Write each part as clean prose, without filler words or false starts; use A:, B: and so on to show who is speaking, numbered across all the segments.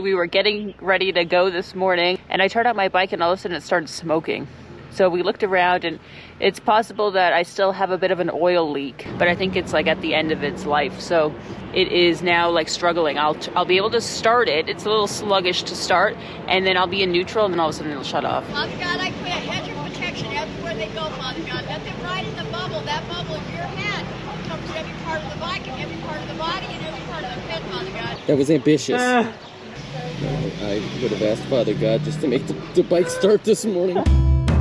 A: We were getting ready to go this morning and I turned out my bike and all of a sudden it started smoking. So we looked around and it's possible that I still have a bit of an oil leak, but I think it's like at the end of its life. So it is now like struggling. I'll be able to start it. It's a little sluggish to start and then I'll be in neutral and then all of a sudden it'll shut off.
B: Father God, I put a hedge of protection everywhere they go, Father God. Let them ride in the bubble. That bubble is your head. It covers every part of the bike and every part of the body and every part of the head, Father God.
C: That was ambitious. I would have asked Father God just to make the bike start this morning.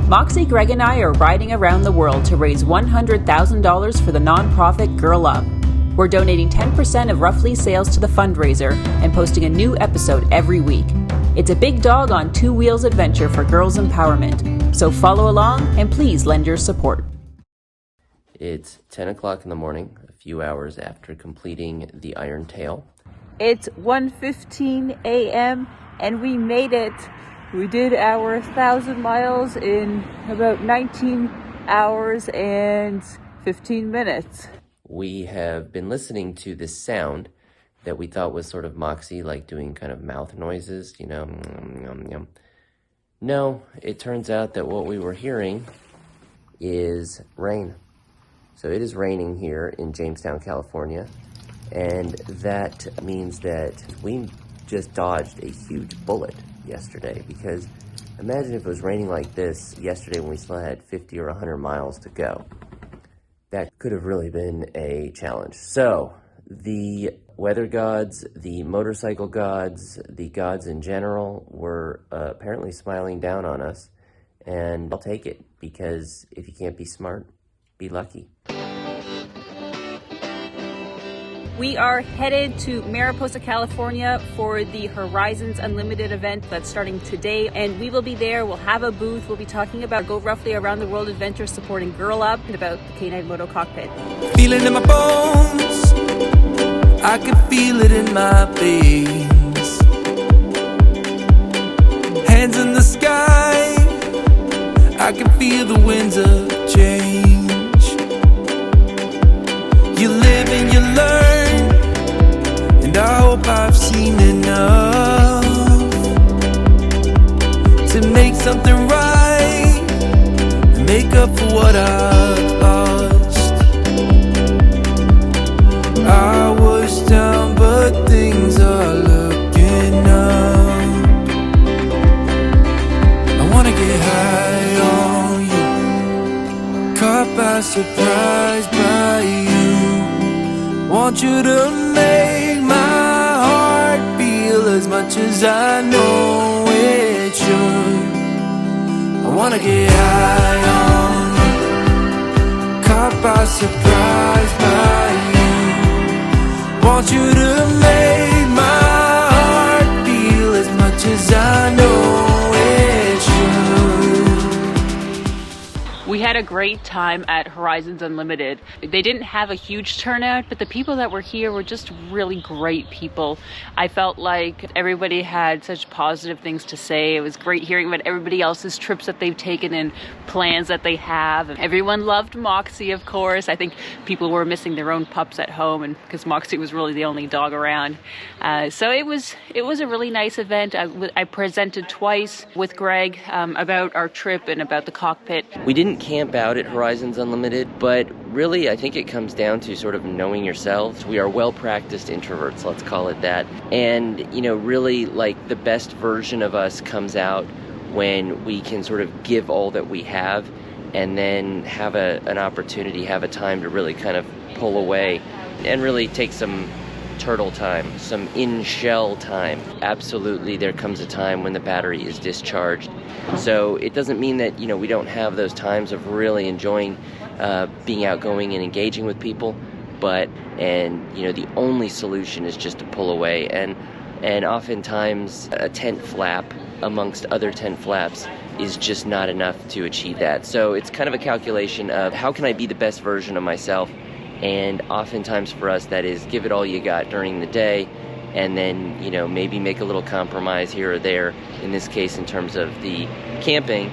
A: Moxie, Greg, and I are riding around the world to raise $100,000 for the nonprofit Girl Up. We're donating 10% of RUFFLY sales to the fundraiser and posting a new episode every week. It's a big dog on two wheels adventure for girls' empowerment. So follow along and please lend your support.
C: It's 10 o'clock in the morning, a few hours after completing the Iron Tail.
A: It's 1:15 a.m. and we made it. We did our 1,000 miles in about 19 hours and 15 minutes.
C: We have been listening to this sound that we thought was sort of Moxie, like doing kind of mouth noises, you know. No, it turns out that what we were hearing is rain. So it is raining here in Jamestown, California, and that means that we just dodged a huge bullet yesterday, because imagine if it was raining like this yesterday when we still had 50 or 100 miles to go. That could have really been a challenge. So the weather gods, the motorcycle gods, the gods in general were apparently smiling down on us, and I'll take it, because if you can't be smart, be lucky.
A: We are headed to MARIPOSA, California for the Horizons Unlimited event that's starting today, and we will be there. We'll have a booth. We'll be talking about GoRUFFLY Around the World adventure supporting Girl Up and about the K9 Moto Cockpit.
D: Feeling in my bones, I can feel it in my veins. Hands in the sky, I can feel the winds of change. You live and you learn, and I hope I've seen enough to make something right and make up for what I've lost. I was down, but things are looking up. I wanna get high on you, caught by surprise by you. Want you to make my heart feel as much as I know it should. I wanna get high on you, caught by surprise by you. Want you to make my heart feel as much as I know it should.
A: We had a great time at Horizons Unlimited. They didn't have a huge turnout, but the people that were here were just really great people. I felt like everybody had such positive things to say. It was great hearing about everybody else's trips that they've taken and plans that they have. Everyone loved Moxie, of course. I think people were missing their own pups at home, and because Moxie was really the only dog around. So it was a really nice event. I presented twice with Greg about our trip and about the cockpit.
C: We didn't camp out at Horizons Unlimited, but really I think it comes down to sort of knowing yourselves. We are well-practiced introverts, let's call it that. And, you know, really like the best version of us comes out when we can sort of give all that we have and then have an opportunity, have a time to really kind of pull away and really take some turtle time, some in-shell time. Absolutely, there comes a time when the battery is discharged. So it doesn't mean that, you know, we don't have those times of really enjoying being outgoing and engaging with people, and you know, the only solution is just to pull away, and oftentimes a tent flap amongst other tent flaps is just not enough to achieve that. So it's kind of a calculation of how can I be the best version of myself, and oftentimes for us that is give it all you got during the day, and then, you know, maybe make a little compromise here or there, in this case in terms of the camping,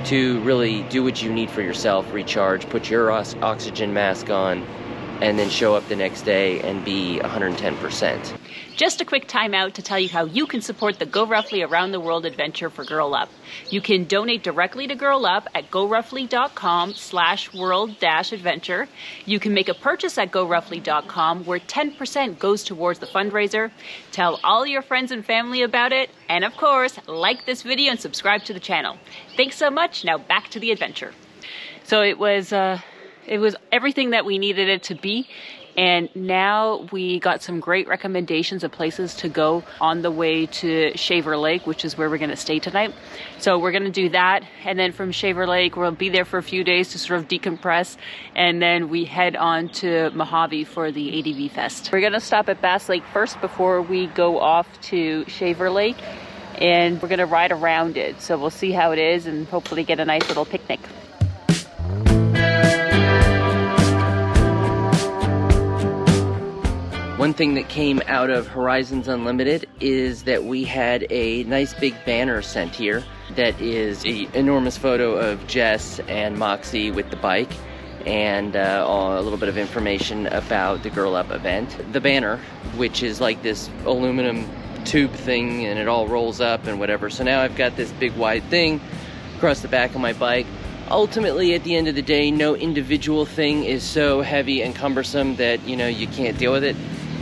C: to really do what you need for yourself, recharge, put your oxygen mask on, and then show up the next day and be 110%.
A: Just a quick timeout to tell you how you can support the GoRuffly Around the World adventure for Girl Up. You can donate directly to Girl Up at GoRuffly.com/world-adventure. You can make a purchase at GoRuffly.com where 10% goes towards the fundraiser. Tell all your friends and family about it. And of course, like this video and subscribe to the channel. Thanks so much. Now back to the adventure. So it was everything that we needed it to be. And now we got some great recommendations of places to go on the way to Shaver Lake, which is where we're going to stay tonight. So we're going to do that. And then from Shaver Lake, we'll be there for a few days to sort of decompress. And then we head on to Mojave for the ADV Fest. We're going to stop at Bass Lake first before we go off to Shaver Lake. And we're going to ride around it. So we'll see how it is and hopefully get a nice little picnic.
C: One thing that came out of Horizons Unlimited is that we had a nice big banner sent here that is an enormous photo of Jess and Moxie with the bike and a little bit of information about the Girl Up event. The banner, which is like this aluminum tube thing and it all rolls up and whatever. So now I've got this big wide thing across the back of my bike. Ultimately, at the end of the day, no individual thing is so heavy and cumbersome that, you know, you can't deal with it.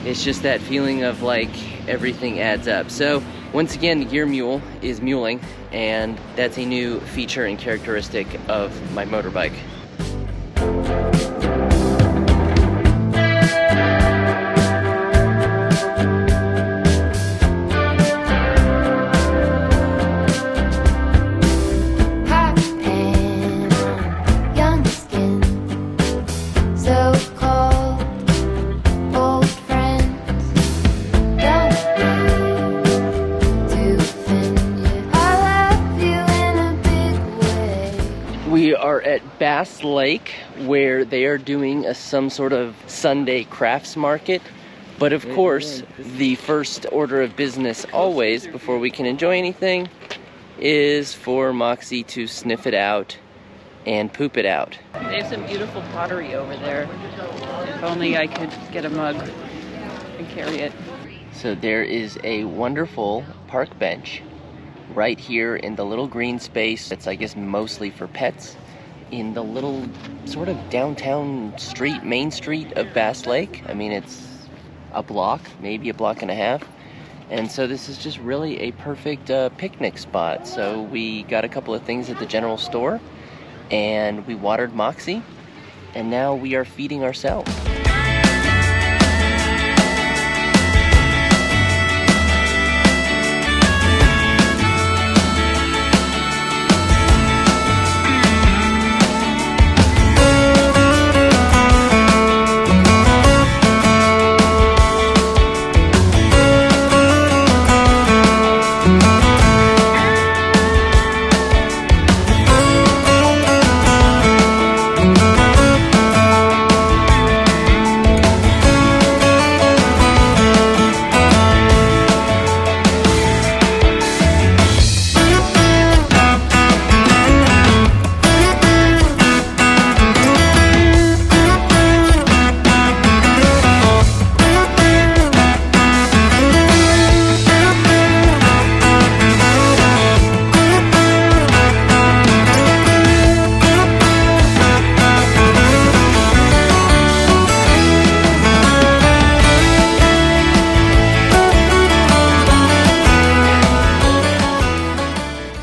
C: It's just that feeling of like everything adds up. So once again, the Gear Mule is muling, and that's a new feature and characteristic of my motorbike. We are at Bass Lake, where they are doing some sort of Sunday crafts market. But of course, the first order of business always, before we can enjoy anything, is for Moxie to sniff it out and poop it out.
A: They have some beautiful pottery over there. If only I could get a mug and carry it.
C: So there is a wonderful park bench right here in the little green space that's, I guess, mostly for pets, in the little sort of downtown street, main street of Bass Lake. I mean, it's a block, maybe a block and a half. And so this is just really a perfect picnic spot. So we got a couple of things at the general store, and we watered Moxie, and now we are feeding ourselves.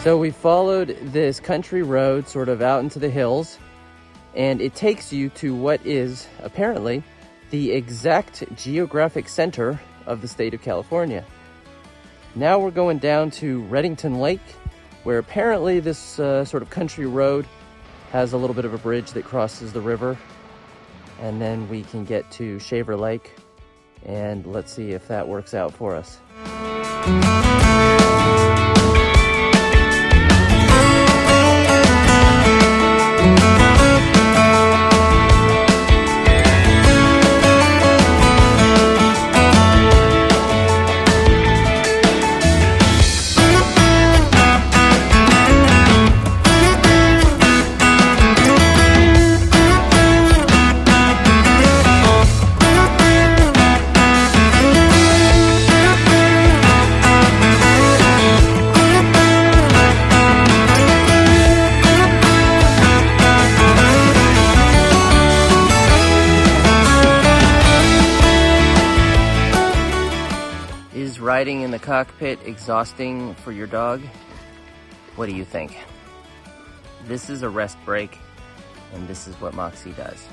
C: So we followed this country road sort of out into the hills, and it takes you to what is apparently the exact geographic center of the state of California. Now we're going down to Redington Lake, where apparently this sort of country road has a little bit of a bridge that crosses the river, and then we can get to Shaver Lake, and let's see if that works out for us. cockpit exhausting for your dog? What do you think? This is a rest break, and this is what Moxie does.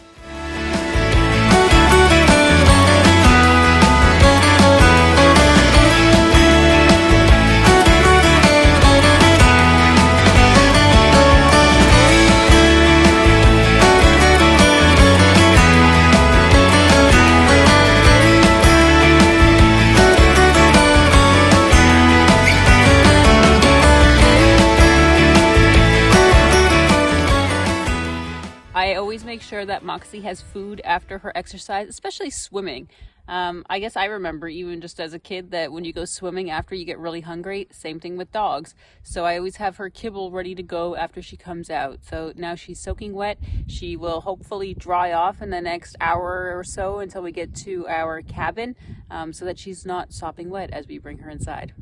A: I always make sure that Moxie has food after her exercise, especially swimming. I guess I remember even just as a kid that when you go swimming after you get really hungry, same thing with dogs. So I always have her kibble ready to go after she comes out. So now she's soaking wet. She will hopefully dry off in the next hour or so until we get to our cabin, so that she's not sopping wet as we bring her inside.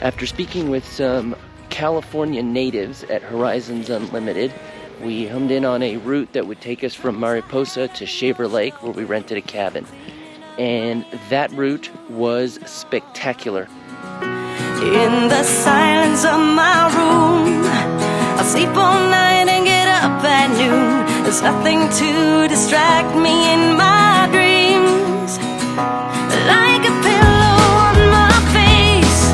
C: After speaking with some California natives at Horizons Unlimited, we homed in on a route that would take us from MARIPOSA to Shaver Lake, where we rented a cabin. And that route was spectacular.
E: In the silence of my room, I'll sleep all night and get up at noon. There's nothing to distract me in my dreams. Like a pillow on my face,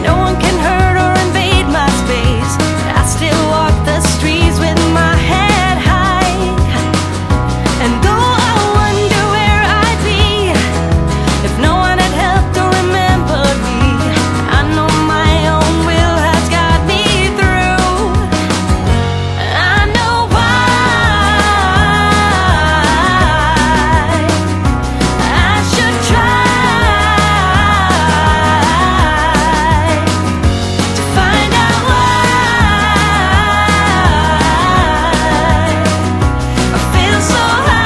E: no one can hurt or invade my space. I still walk the streets with my head high. And though I wonder where I'd be if no one had helped or remembered me, I know my own will has got me through. I know why I should try to find out why I feel so high.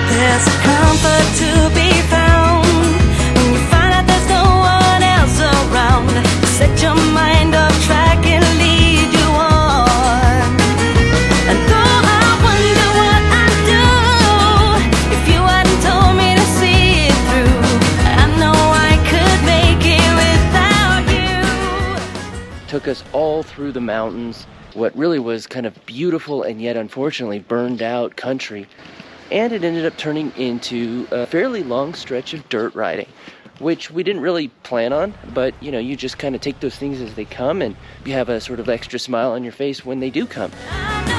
E: There's comfort to be found when you find out there's no one else around. Set your mind off track and lead you on. And though I wonder what I'd do if you hadn't told me to see it through, I know I could make it without you.
C: Took us all through the mountains, what really was kind of beautiful and yet unfortunately burned out country. And it ended up turning into a fairly long stretch of dirt riding, which we didn't really plan on, but you know, you just kind of take those things as they come and you have a sort of extra smile on your face when they do come.
E: I know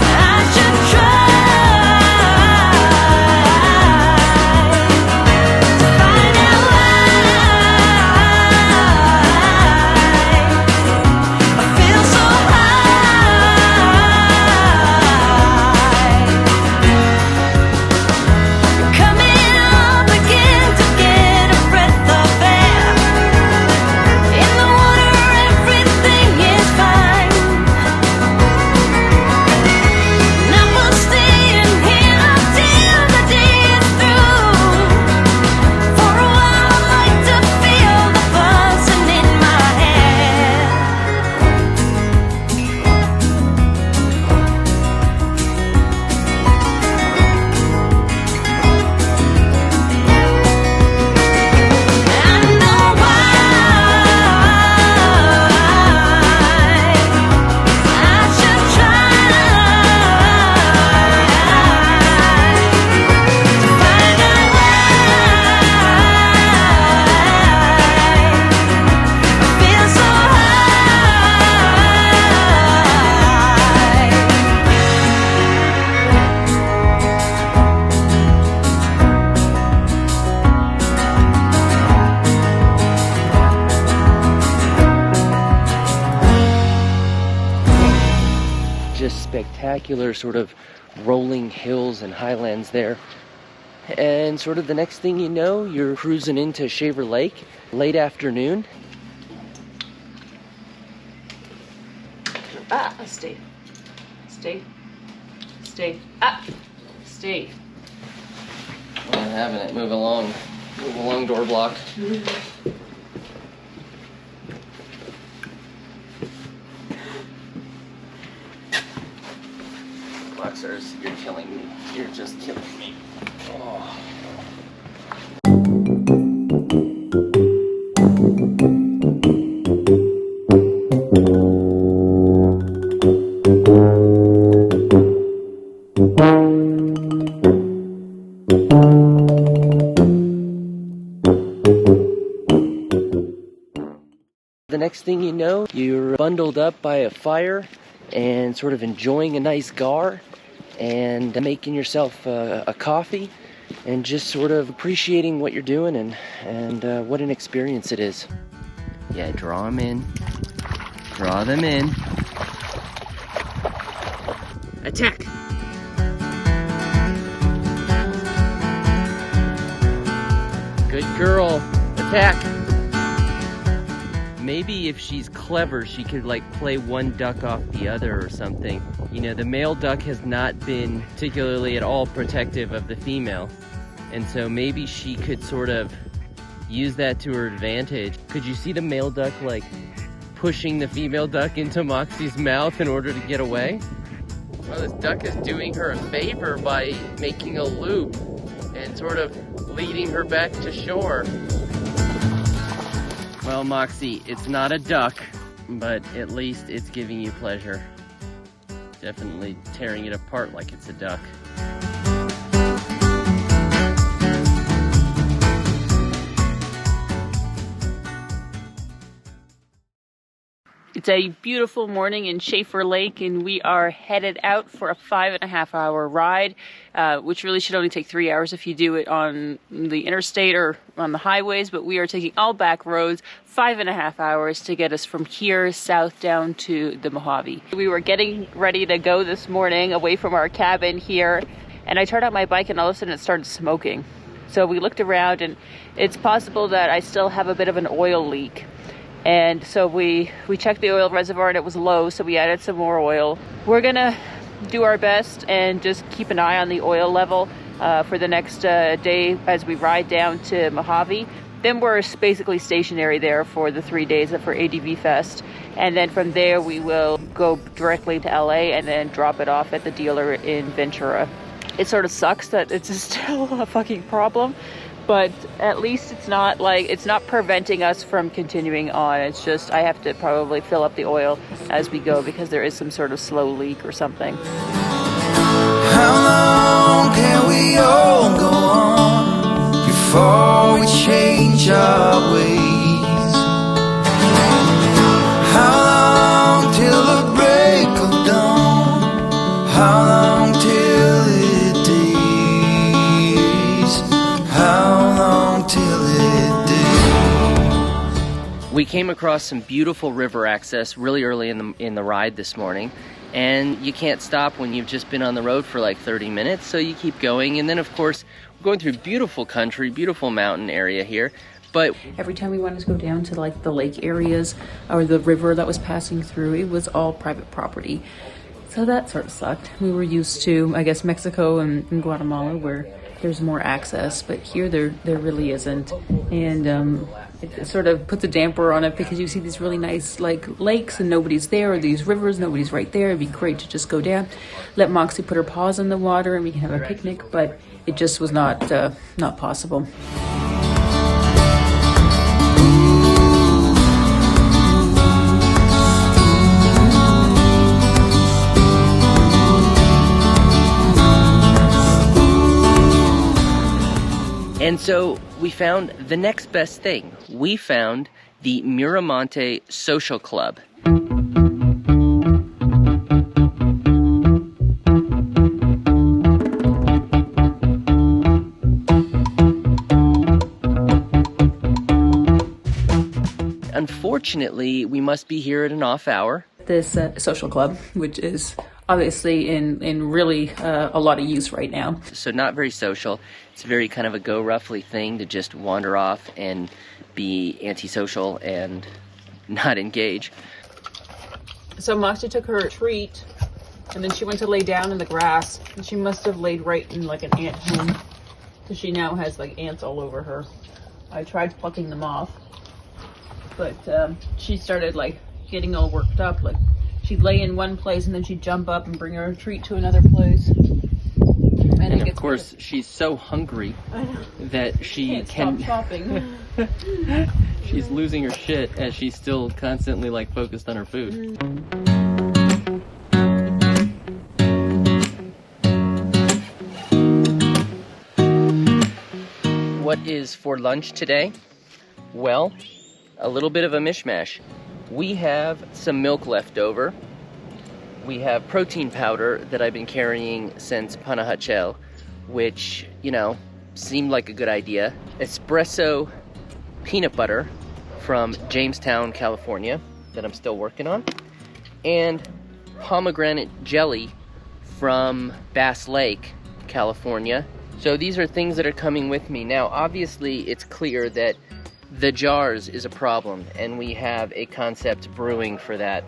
E: I should try to find out why I feel so high. Coming up again to get a breath of air. In the water everything is fine. Now we're staying here until the day is through. For a while I like to feel the buzzing in my head. I know why I should try to find out why I feel so
C: Just spectacular sort of rolling hills and highlands there. And sort of the next thing you know, you're cruising into Shaver Lake, late afternoon.
A: Stay. Stay. Stay. Ah! Stay.
C: I'm not having it. Move along. Move along, door block. Boxers, you're killing me. You're just killing me. Oh. The next thing you know, you're bundled up by a fire and sort of enjoying a nice gar and making yourself a coffee and just sort of appreciating what you're doing and what an experience it is. Yeah, draw them in. Draw them in. Attack! Good girl. Attack! Maybe if she's clever, she could like play one duck off the other or something. You know, the male duck has not been particularly at all protective of the female. And so maybe she could sort of use that to her advantage. Could you see the male duck like pushing the female duck into Moxie's mouth in order to get away? Well, this duck is doing her a favor by making a loop and sort of leading her back to shore. Well, Moxie, it's not a duck, but at least it's giving you pleasure. Definitely tearing it apart like it's a duck.
A: It's a beautiful morning in Schaefer Lake, and we are headed out for a 5.5-hour ride, which really should only take 3 hours if you do it on the interstate or on the highways, but we are taking all back roads, 5.5 hours to get us from here south down to the Mojave. We were getting ready to go this morning away from our cabin here, and I turned on my bike and all of a sudden it started smoking. So we looked around, and it's possible that I still have a bit of an oil leak. And so we checked the oil reservoir and it was low, so we added some more oil. We're gonna do our best and just keep an eye on the oil level for the next day as we ride down to Mojave. Then we're basically stationary there for the 3 days for ADV Fest. And then from there we will go directly to LA and then drop it off at the dealer in Ventura. It sort of sucks that it's still a fucking problem, but at least it's not preventing us from continuing on. It's just I have to probably fill up the oil as we go because there is some sort of slow leak or something.
D: How long can we all go on before we change our ways? How long till the break of dawn? How long till it days? How long till it days?
C: We came across some beautiful river access really early in the ride this morning. And you can't stop when you've just been on the road for like 30 minutes, so you keep going. And then, of course, we're going through beautiful country, beautiful mountain area here. But
A: every time we wanted to go down to like the lake areas or the river that was passing through, it was all private property. So that sort of sucked. We were used to, I guess, Mexico and Guatemala where there's more access, but here there really isn't. And it sort of puts a damper on it because you see these really nice like lakes and nobody's there, or these rivers, nobody's right there. It'd be great to just go down, let Moxie put her paws in the water and we can have a picnic, but it just was not possible.
C: And so we found the next best thing. We found the Miramonte Social Club. Unfortunately, we must be here at an off hour.
A: This social club, which is obviously in really a lot of use right now.
C: So not very social. It's very kind of a GoRUFFLY thing to just wander off and be antisocial and not engage.
A: So Moxie took her treat, and then she went to lay down in the grass, and she must have laid right in like an ant home, because she now has like ants all over her. I tried plucking them off, but she started like getting all worked up. Like she'd lay in one place and then she'd jump up and bring her treat to another place.
C: And of course, she's so hungry that she
A: can't stop shopping.
C: She's losing her shit as she's still constantly like focused on her food. What is for lunch today? Well, a little bit of a mishmash. We have some milk left over. We have protein powder that I've been carrying since Panajachel, which, you know, seemed like a good idea. Espresso peanut butter from Jamestown, California, that I'm still working on. And pomegranate jelly from Bass Lake, California. So these are things that are coming with me. Now, obviously, it's clear that the jars is a problem, and we have a concept brewing for that.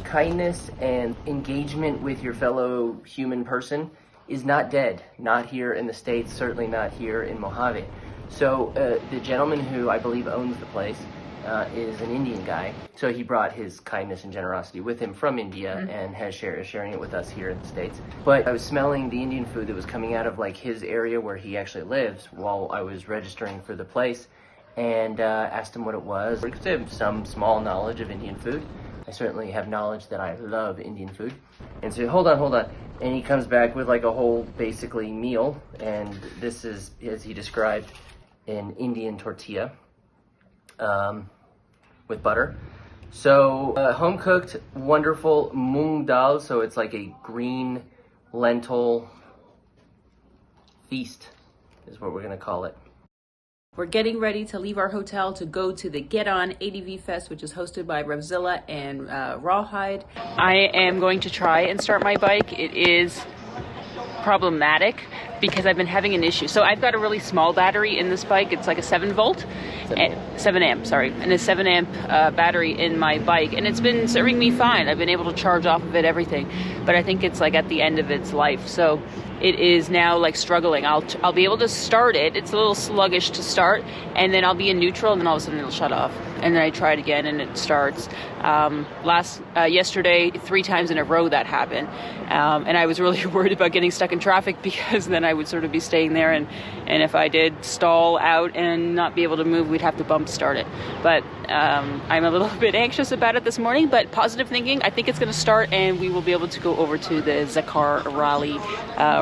C: Kindness and engagement with your fellow human person is not dead. Not here in the States, certainly not here in Mojave. So the gentleman who I believe owns the place is an Indian guy. So he brought his kindness and generosity with him from India and has sharing it with us here in the States. But I was smelling the Indian food that was coming out of like his area where he actually lives while I was registering for the place, and asked him what it was. Because I have some small knowledge of Indian food. I certainly have knowledge that I love Indian food. And so, hold on. And he comes back with like a whole, basically, meal. And this is, as he described, an Indian tortilla with butter. So, home-cooked, wonderful moong dal. So it's like a green lentil feast is what we're going to call it.
A: We're getting ready to leave our hotel to go to the Get On ADV Fest, which is hosted by Revzilla and Rawhide. I am going to try and start my bike. It is problematic because I've been having an issue. So I've got a really small battery in this bike. It's like a 7 amp, sorry, and a 7 amp battery in my bike, and it's been serving me fine. I've been able to charge off of it, everything, but I think it's like at the end of its life. So it is now like struggling. I'll be able to start it. It's a little sluggish to start, and then I'll be in neutral, and then all of a sudden it'll shut off. And then I try it again, and it starts. Yesterday, 3 times in a row that happened, and I was really worried about getting stuck in traffic, because then I would sort of be staying there, and if I did stall out and not be able to move, we'd have to bump start it. But I'm a little bit anxious about it this morning, but positive thinking. I think it's going to start, and we will be able to go over to the ZAKAR rally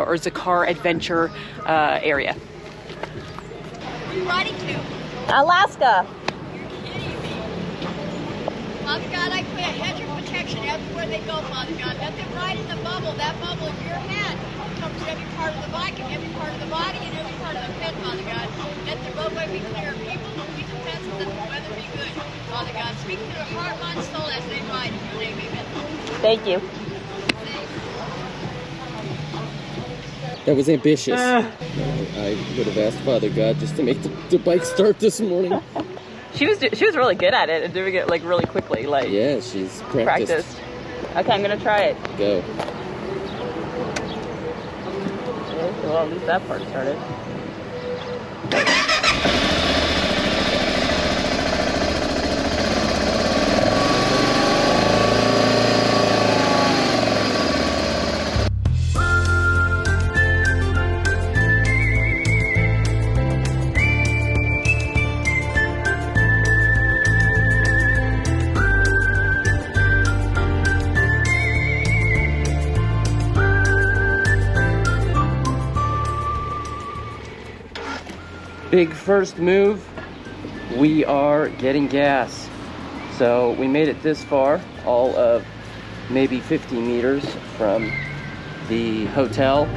A: or ZAKAR adventure area.
B: Where are you riding to?
A: Alaska.
B: You're kidding me. Father God, I put a hedge of protection everywhere they go, Father God. Let them ride in the bubble. That bubble in your head covers every part of the bike and every part of the body and every part of the head, Father God. Let the roadway be clear. People will be the fences. Let the weather be good, Father God. Speak to their heart, mind, soul as they ride in your name, amen.
A: Thank you.
C: That was ambitious. I would have asked Father God just to make the bike start this morning.
A: She was really good at it and doing it like really quickly. Like,
C: yeah, she's practiced.
A: Okay, I'm gonna try it.
C: Go.
A: Okay, well, at least that part started.
C: Big first move, we are getting gas. So we made it this far, all of maybe 50 meters from the hotel.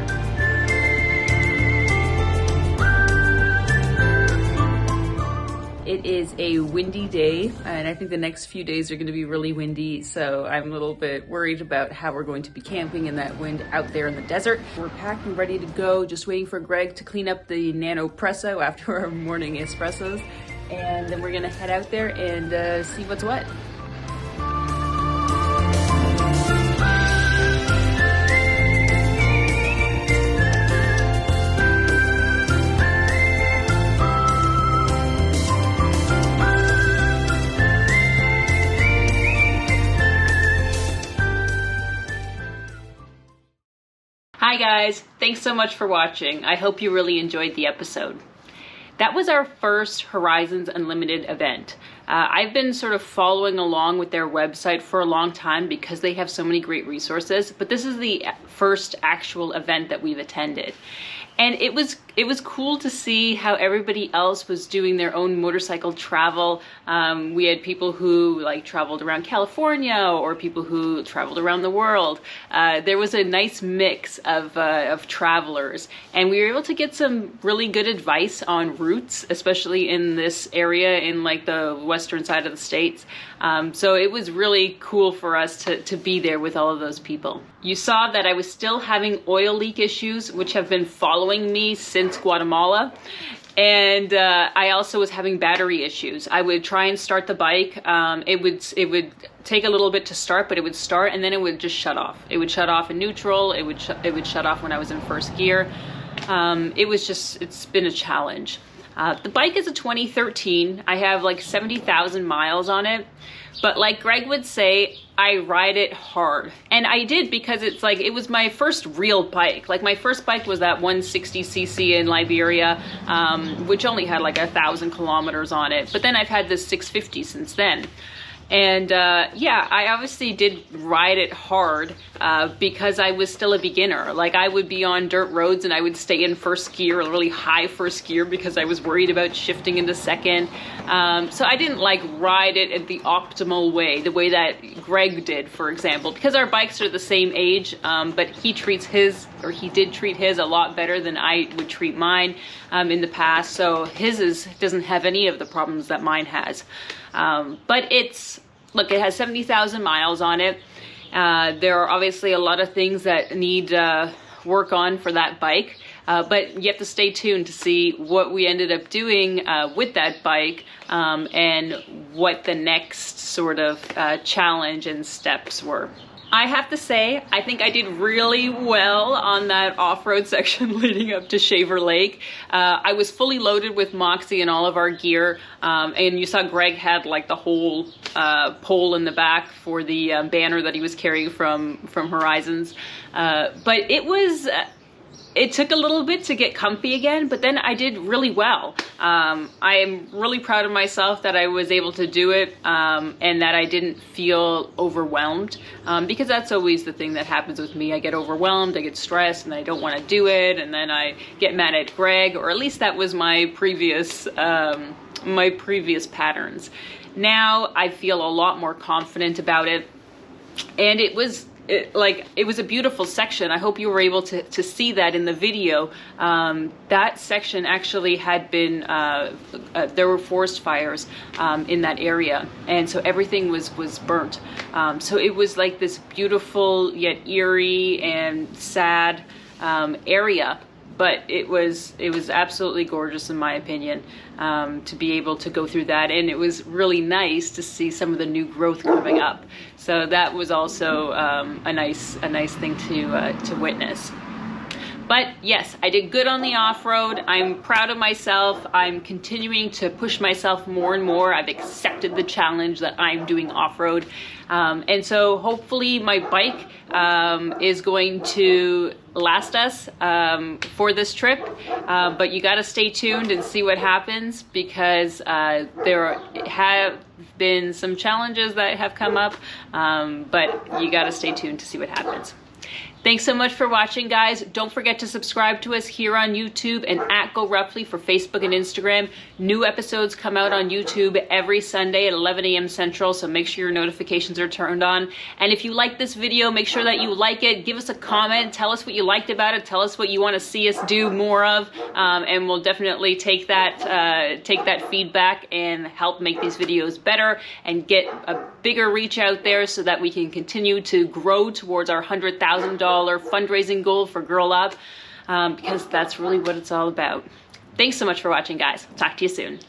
A: It It is a windy day, and I think the next few days are going to be really windy, so I'm a little bit worried about how we're going to be camping in that wind out there in the desert. We're packed and ready to go, just waiting for Greg to clean up the nano presso after our morning espressos, and then we're going to head out there and see what's what. Hi guys, thanks so much for watching. I hope you really enjoyed the episode. That was our first Horizons Unlimited event. I've been sort of following along with their website for a long time because they have so many great resources, but this is the first actual event that we've attended. And it was cool to see how everybody else was doing their own motorcycle travel. We had people who like traveled around California or people who traveled around the world. There was a nice mix of travelers, and we were able to get some really good advice on routes, especially in this area in like the western side of the states. So it was really cool for us to be there with all of those people. You saw that I was still having oil leak issues, which have been following me since Guatemala. And I also was having battery issues. I would try and start the bike. It would take a little bit to start, but it would start and then it would just shut off. It would shut off in neutral. It would shut off when I was in first gear. It's been a challenge. The bike is a 2013. I have like 70,000 miles on it. But like Greg would say, I ride it hard. And I did because it was my first real bike. Like my first bike was that 160cc in Liberia, which only had like 1,000 kilometers on it. But then I've had this 650 since then. And yeah, I obviously did ride it hard because I was still a beginner. Like I would be on dirt roads and I would stay in first gear, really high first gear, because I was worried about shifting into second. So I didn't like ride it in the optimal way, the way that Greg did, for example, because our bikes are the same age, but he did treat his a lot better than I would treat mine in the past. So his doesn't have any of the problems that mine has. But look, it has 70,000 miles on it. There are obviously a lot of things that need work on for that bike, but you have to stay tuned to see what we ended up doing with that bike and what the next sort of challenge and steps were. I have to say, I think I did really well on that off-road section leading up to Shaver Lake. I was fully loaded with Moxie and all of our gear, and you saw Greg had like the whole pole in the back for the banner that he was carrying from Horizons. But it took a little bit to get comfy again, but then I did really well. I am really proud of myself that I was able to do it and that I didn't feel overwhelmed, because that's always the thing that happens with me. I get overwhelmed, I get stressed, and I don't want to do it, and then I get mad at Greg, or at least that was my previous patterns. Now I feel a lot more confident about it, and it was a beautiful section. I hope you were able to see that in the video. That section actually had been, there were forest fires in that area, and so everything was burnt. So it was like this beautiful yet eerie and sad area. But it was absolutely gorgeous in my opinion, to be able to go through that, and it was really nice to see some of the new growth coming up. So that was also a nice thing to witness. But yes, I did good on the off-road. I'm proud of myself. I'm continuing to push myself more and more. I've accepted the challenge that I'm doing off-road. And so hopefully my bike is going to last us for this trip. But you gotta stay tuned and see what happens, because there have been some challenges that have come up, but you gotta stay tuned to see what happens. Thanks so much for watching, guys. Don't forget to subscribe to us here on YouTube and at GoRUFFLY for Facebook and Instagram. New episodes come out on YouTube every Sunday at 11 a.m. Central, so make sure your notifications are turned on. And if you like this video, make sure that you like it. Give us a comment. Tell us what you liked about it. Tell us what you want to see us do more of, and we'll definitely take that feedback and help make these videos better and get a bigger reach out there so that we can continue to grow towards our $100,000 fundraising goal for Girl Up, because that's really what it's all about. Thanks so much for watching, guys. Talk to you soon.